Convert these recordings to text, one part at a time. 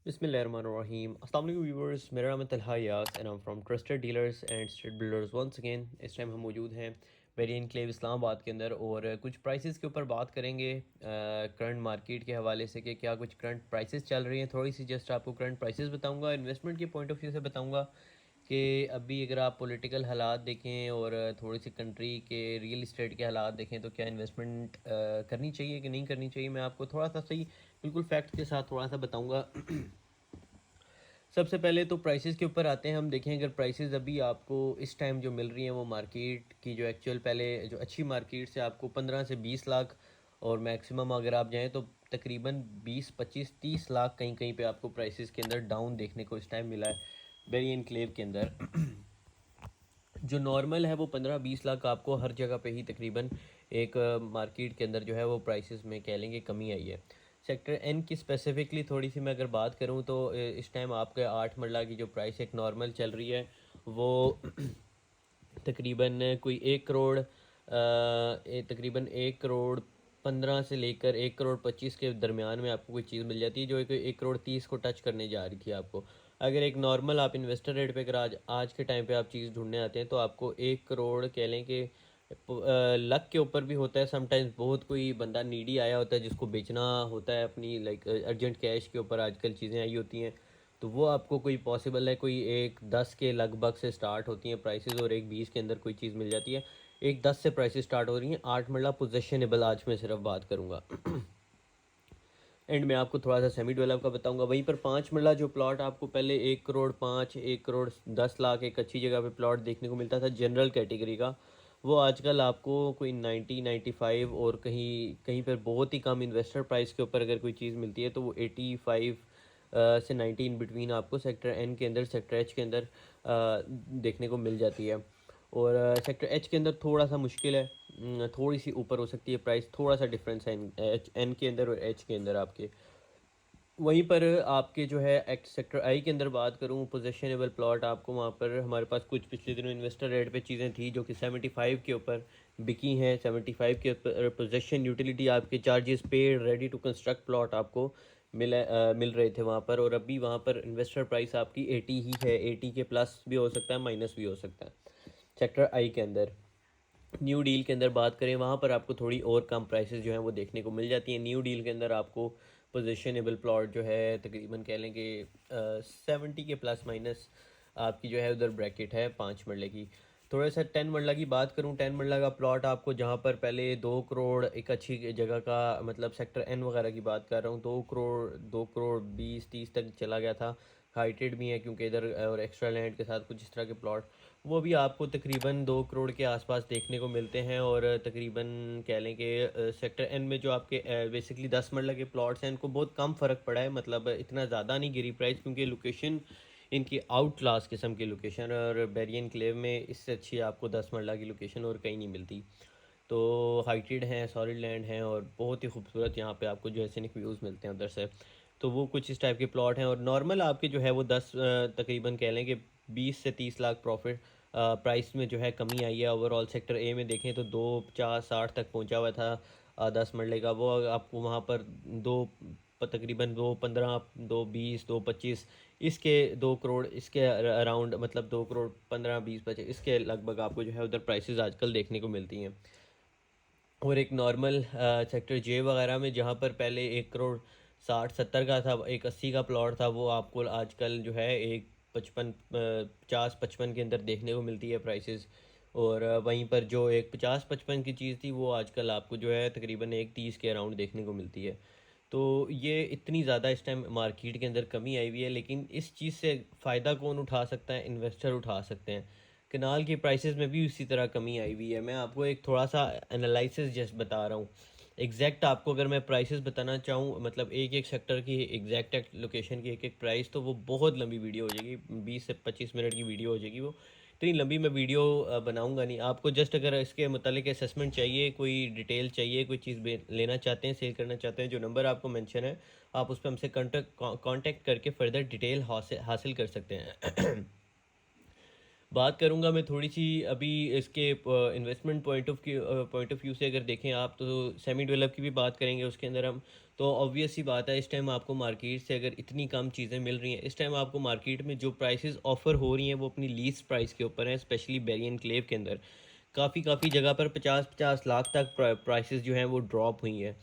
बिस्मिल्लाहिर्रहमानिर्रहीम। अस्सलाम वालेकुम व्यूअर्स, मेरा नाम है Talha Yas and I am from trusted dealers and street builders once again. इस टाइम हम मौजूद हैं वेरी एनक्लेव इस्लामाबाद के अंदर और कुछ प्राइसेस के ऊपर बात करेंगे करंट मार्केट के हवाले से कि क्या कुछ करंट प्राइसेस चल रही हैं। थोड़ी सी जस्ट आपको करंट प्राइसेस बताऊंगा, इन्वेस्टमेंट के पॉइंट ऑफ व्यू से बताऊंगा कि अभी अगर आप पॉलिटिकल हालात देखें और थोड़ी सी कंट्री के रियल इस्टेट के हालात देखें तो क्या इन्वेस्टमेंट करनी चाहिए कि नहीं करनी चाहिए। मैं आपको थोड़ा सा सही बिल्कुल फैक्ट के साथ थोड़ा सा बताऊंगा। सबसे पहले तो प्राइसेस के ऊपर आते हैं। हम देखें अगर प्राइसेस अभी आपको इस टाइम जो मिल रही हैं वो मार्केट की जो एक्चुअल पहले जो अच्छी मार्केट से आपको 15 से 20 लाख और मैक्सिमम अगर आप जाएं तो तकरीबन 20 25 30 लाख कहीं कहीं पे आपको प्राइसेस के अंदर डाउन देखने को इस टाइम मिला है बेरी एनक्लेव के अंदर। जो नॉर्मल है वो 15-20 लाख आपको हर जगह पे ही तकरीबन एक मार्केट के अंदर जो है वो प्राइसेस में कह लेंगे कमी आई है। सेक्टर एन की स्पेसिफिकली थोड़ी सी मैं अगर बात करूं तो इस टाइम आपके 8 मरला की जो प्राइस एक नॉर्मल चल रही है वो तकरीबन कोई 1 करोड़ तकरीबन 1 करोड़ 15 से लेकर 1 करोड़ 25 के दरमियान में आपको कोई चीज़ मिल जाती है जो 1 करोड़ 30 को टच करने जा रही थी आपको। अगर एक नॉर्मल आप इन्वेस्टर रेट पे अगर आज के टाइम पे आप चीज़ ढूंढने आते हैं तो आपको 1 करोड़ कह लें कि लक के ऊपर भी होता है। समटाइम्स बहुत कोई बंदा नीडी आया होता है जिसको बेचना होता है अपनी लाइक अर्जेंट कैश के ऊपर आजकल चीज़ें आई होती हैं तो वो आपको कोई पॉसिबल है कोई एक 10 के लगभग से स्टार्ट होती हैं प्राइसेस और एक 20 के अंदर कोई चीज़ मिल जाती है। एक 10 से प्राइसेस स्टार्ट हो रही हैं। 8 मरला पोजेशनेबल आज मैं सिर्फ बात करूँगा। एंड मैं आपको थोड़ा सा सेमी डेवलप का बताऊंगा। वहीं पर 5 मरला जो प्लॉट आपको पहले 1 करोड़ 5 1 करोड़ 10 लाख एक अच्छी जगह पे प्लॉट देखने को मिलता था जनरल कैटेगरी का, वो आजकल आपको कोई 90 95 और कहीं कहीं पर बहुत ही कम इन्वेस्टर प्राइस के ऊपर अगर कोई चीज़ मिलती है तो वो 85 से 90 इन बिटवीन आपको सेक्टर एन के अंदर सेक्टर एच के अंदर देखने को मिल जाती है। और सेक्टर एच के अंदर थोड़ा सा मुश्किल है, थोड़ी सी ऊपर हो सकती है प्राइस, थोड़ा सा डिफरेंस है एच एन के अंदर और एच के अंदर आपके। वहीं पर आपके जो है एक्ट सेक्टर आई के अंदर बात करूं पोजेशनेबल प्लॉट आपको वहां पर हमारे पास कुछ पिछले दिनों इन्वेस्टर रेट पे चीज़ें थी जो कि 75 के ऊपर बिकी हैं। 75 के ऊपर पोजेशन यूटिलिटी आपके charges paid ready to construct plot आपको मिल रहे थे वहाँ पर। और अभी वहाँ पर इन्वेस्टर प्राइस आपकी 80 ही है। 80 के प्लस भी हो सकता है माइनस भी हो सकता है सेक्टर आई के अंदर। न्यू डील के अंदर बात करें वहाँ पर आपको थोड़ी और कम प्राइसेस जो हैं वो देखने को मिल जाती हैं। न्यू डील के अंदर आपको पोजिशनेबल प्लॉट जो है तकरीबन कह लें कि 70 के प्लस माइनस आपकी जो है उधर ब्रैकेट है 5 मरले की। थोड़ा सा 10 मरला की बात करूँ, 10 मरला का प्लॉट आपको जहाँ पर पहले 2 करोड़ एक अच्छी जगह का मतलब सेक्टर एन वगैरह की बात कर रहा हूँ, 2 करोड़ 20 30 तक चला गया था। हाइटेड भी है क्योंकि इधर और एक्स्ट्रा लैंड के साथ कुछ इस तरह के प्लॉट वो भी आपको तकरीबन 2 करोड़ के आसपास देखने को मिलते हैं। और तकरीबन कह लें कि सेक्टर एन में जो आपके बेसिकली 10 मरला के प्लॉट्स हैं इनको बहुत कम फ़र्क पड़ा है, मतलब इतना ज़्यादा नहीं गिरी प्राइस क्योंकि लोकेशन इनकी आउट क्लास किस्म की लोकेशन है। और बेरियन क्लेव में इससे अच्छी आपको 10 मरला की लोकेशन और कहीं नहीं मिलती। तो हाइटेड हैं, सॉलिड लैंड हैं और बहुत ही खूबसूरत यहाँ पे आपको जो है सीनिक व्यूज़ मिलते हैं उधर से। तो वो कुछ इस टाइप के प्लॉट हैं। और नॉर्मल आपके जो है वो 10 तकरीबन कह लें कि 20 से 30 लाख प्रॉफिट प्राइस में जो है कमी आई है। ओवरऑल सेक्टर ए में देखें तो 250-60 तक पहुंचा हुआ था 10 मरले का, वो आपको वहाँ पर दो तकरीबन 215 220 225 इसके 2 करोड़ इसके अराउंड मतलब 2 करोड़ 15 20 25 इसके लगभग आपको जो है उधर प्राइसेस आजकल देखने को मिलती हैं। और एक नॉर्मल सेक्टर जे वगैरह में जहाँ पर पहले 1 करोड़ 60 70 का था, एक 80 का प्लॉट था, वो आपको आजकल जो है एक 55 50 55 के अंदर देखने को मिलती है प्राइसेस। और वहीं पर जो एक 50 55 की चीज़ थी वो आजकल आपको जो है तकरीबन एक 30 के अराउंड देखने को मिलती है। तो ये इतनी ज़्यादा इस टाइम मार्केट के अंदर कमी आई हुई है, लेकिन इस चीज़ से फ़ायदा कौन उठा सकता है? इन्वेस्टर उठा सकते हैं। कनाल की प्राइसेस में भी उसी तरह कमी आई हुई है। मैं आपको एक थोड़ा सा एनालिसिस जस्ट बता रहा हूँ। एग्जैक्ट आपको अगर मैं प्राइसेस बताना चाहूँ मतलब एक एक सेक्टर की एग्जैक्ट लोकेशन की एक एक प्राइस तो वो बहुत लंबी वीडियो हो जाएगी, 20 से 25 मिनट की वीडियो हो जाएगी। वो इतनी लंबी मैं वीडियो बनाऊंगा नहीं। आपको जस्ट अगर इसके मतलब असेसमेंट चाहिए, कोई डिटेल चाहिए, कोई चीज़ लेना चाहते हैं, सेल करना चाहते हैं, जो नंबर आपको मेंशन है आप उस पर हमसे कांटेक्ट करके फर्दर डिटेल हासिल कर सकते हैं। बात करूँगा मैं थोड़ी सी अभी इसके इन्वेस्टमेंट पॉइंट ऑफ व्यू से अगर देखें आप तो सेमी डेवलप की भी बात करेंगे उसके अंदर हम। तो ऑब्वियस सी बात है, इस टाइम आपको मार्केट से अगर इतनी कम चीज़ें मिल रही हैं, इस टाइम आपको मार्केट में जो प्राइसेस ऑफ़र हो रही हैं वो अपनी लीस्ट प्राइस के ऊपर हैं, स्पेशली बेरी एनक्लेव के अंदर काफ़ी जगह पर 50-50 लाख तक प्राइसेस जो हैं वो ड्रॉप हुई हैं।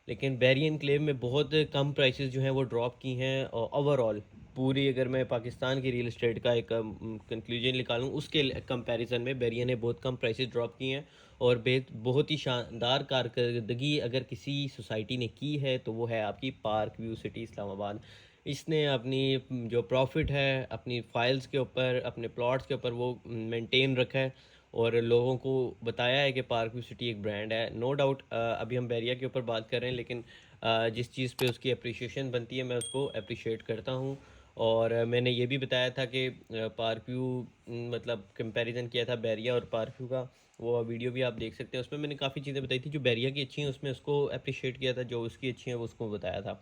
लेकिन बेरी एनक्लेव में बहुत कम प्राइसेस जो हैं वो ड्रॉप की हैं ओवरऑल। पूरी अगर मैं पाकिस्तान की रियल एस्टेट का एक कंक्लूजन निकालूं उसके कंपैरिजन में बेरिया ने बहुत कम प्राइसेस ड्रॉप की हैं। और बहुत ही शानदार कारकर्दगी अगर किसी सोसाइटी ने की है तो वो है आपकी पार्क व्यू सिटी इस्लामाबाद। इसने अपनी जो प्रॉफिट है अपनी फाइल्स के ऊपर अपने प्लॉट्स के ऊपर वो मेंटेन रखा है और लोगों को बताया है कि पार्क व्यू सिटी एक ब्रांड है। नो डाउट अभी हम बैरिया के ऊपर बात कर रहे हैं, लेकिन जिस चीज़ पे उसकी अप्रिशिएशन बनती है मैं उसको अप्रिशिएट करता हूँ। और मैंने ये भी बताया था कि पार्क व्यू मतलब कंपैरिजन किया था बैरिया और पार्क व्यू का, वो वीडियो भी आप देख सकते हैं। उसमें मैंने काफ़ी चीज़ें बताई थी जो बैरिया की अच्छी हैं उसमें उसको अप्रिशिएट किया था, जो उसकी अच्छी हैं वो उसको बताया था।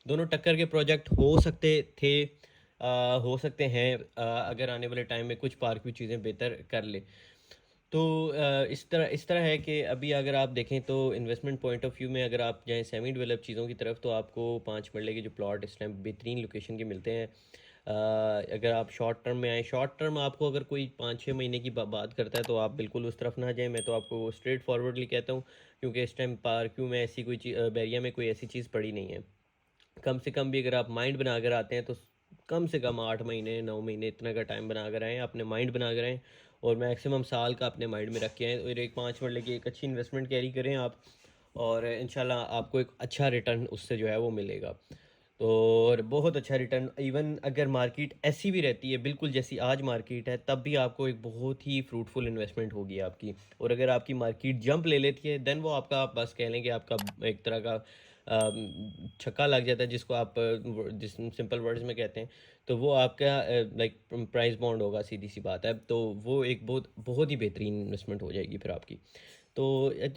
दोनों टक्कर के प्रोजेक्ट हो सकते थे, हो सकते हैं अगर आने वाले टाइम में कुछ पार्क व्यू चीज़ें बेहतर कर ले तो इस तरह है कि अभी अगर आप देखें तो इन्वेस्टमेंट पॉइंट ऑफ व्यू में अगर आप जाएं सेमी डेवलप चीज़ों की तरफ तो आपको 5 मरले के जो प्लॉट इस टाइम बेहतरीन लोकेशन के मिलते हैं। अगर आप शॉर्ट टर्म में आए, शॉर्ट टर्म आपको अगर कोई 5-6 महीने की बात करता है तो आप बिल्कुल उस तरफ ना जाएं। मैं तो आपको स्ट्रेट फॉरवर्डली कहता हूँ, क्योंकि इस टाइम पार्क व्यू में ऐसी कोई बैरिया में कोई ऐसी चीज़ पड़ी नहीं है। कम से कम भी अगर आप माइंड बना कर आते हैं तो कम से कम 8 महीने 9 महीने इतना का टाइम बना कर आएँ, अपने माइंड बना कर आएँ और मैक्सिमम साल का अपने माइंड में रख के आएँ और एक 5 मरले की एक अच्छी इन्वेस्टमेंट कैरी करें आप, और इंशाल्लाह आपको एक अच्छा रिटर्न उससे जो है वो मिलेगा। तो और बहुत अच्छा रिटर्न, इवन अगर मार्केट ऐसी भी रहती है बिल्कुल जैसी आज मार्केट है तब भी आपको एक बहुत ही फ्रूटफुल इन्वेस्टमेंट होगी आपकी। और अगर आपकी मार्केट जंप ले लेती है देन वो आपका, आप बस कह लें कि आपका एक तरह का छक्का लग जाता है, जिसको आप जिस सिंपल वर्ड्स में कहते हैं, तो वो आपका लाइक प्राइस बॉन्ड होगा, सीधी सी बात है। तो वो एक बहुत बहुत ही बेहतरीन इन्वेस्टमेंट हो जाएगी फिर आपकी। तो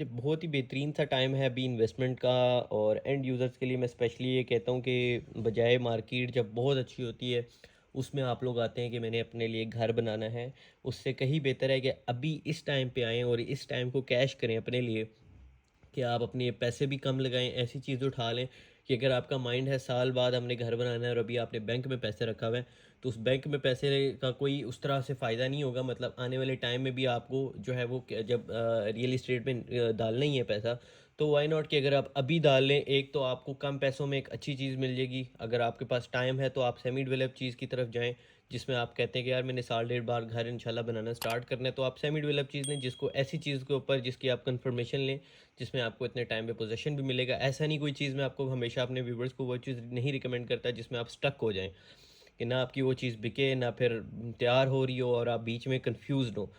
बहुत ही बेहतरीन सा टाइम है अभी इन्वेस्टमेंट का। और एंड यूज़र्स के लिए मैं स्पेशली ये कहता हूँ कि बजाय मार्केट जब बहुत अच्छी होती है उसमें आप लोग आते हैं कि मैंने अपने लिए घर बनाना है, उससे कहीं बेहतर है कि अभी इस टाइम पे आएँ और इस टाइम को कैश करें अपने लिए, कि आप अपने पैसे भी कम लगाएं, ऐसी चीज़ उठा लें कि अगर आपका माइंड है साल बाद हमने घर बनाना है और अभी आपने बैंक में पैसे रखा हुआ है, तो उस बैंक में पैसे का कोई उस तरह से फ़ायदा नहीं होगा। मतलब आने वाले टाइम में भी आपको जो है वो जब रियल इस्टेट में डालना ही है पैसा, तो वाई नॉट कि अगर आप अभी डाल लें, एक तो आपको कम पैसों में एक अच्छी चीज़ मिल जाएगी। अगर आपके पास टाइम है तो आप सेमी डेवलप चीज़ की तरफ जाएँ, जिसमें आप कहते हैं कि यार मैंने साल डेढ़ बार घर इंशाल्लाह बनाना स्टार्ट करना है, तो आप सेमी डेवलप चीज़ लें जिसको ऐसी चीज़ के ऊपर जिसकी आप कंफर्मेशन लें, जिसमें आपको इतने टाइम पे पोजीशन भी मिलेगा। ऐसा नहीं कोई चीज़, मैं आपको हमेशा अपने व्यूवर्स को वो चीज़ नहीं रिकमेंड करता जिसमें आप स्टक हो जाएँ, कि ना आपकी वो चीज़ बिके ना फिर तैयार हो रही हो और आप बीच में कंफ्यूज्ड हो।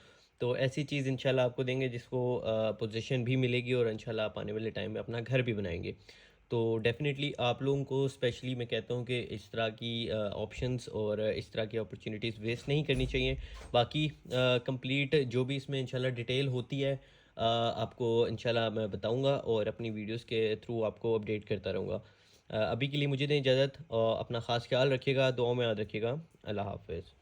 तो ऐसी चीज़ इंशाल्लाह आपको देंगे जिसको पोजीशन भी मिलेगी और इंशाल्लाह आप आने वाले टाइम में अपना घर भी बनाएंगे। तो डेफ़िनेटली आप लोगों को स्पेशली मैं कहता हूँ कि इस तरह की ऑप्शंस और इस तरह की अपॉर्चुनिटीज़ वेस्ट नहीं करनी चाहिए। बाकी कंप्लीट जो भी इसमें इंशाल्लाह डिटेल होती है आपको इंशाल्लाह मैं बताऊँगा और अपनी वीडियोज़ के थ्रू आपको अपडेट करता रहूँगा। अभी के लिए मुझे दें इजाज़त, अपना ख़ास ख्याल रखिएगा, दुआओं में याद रखिएगा। अल्लाह हाफ़िज़।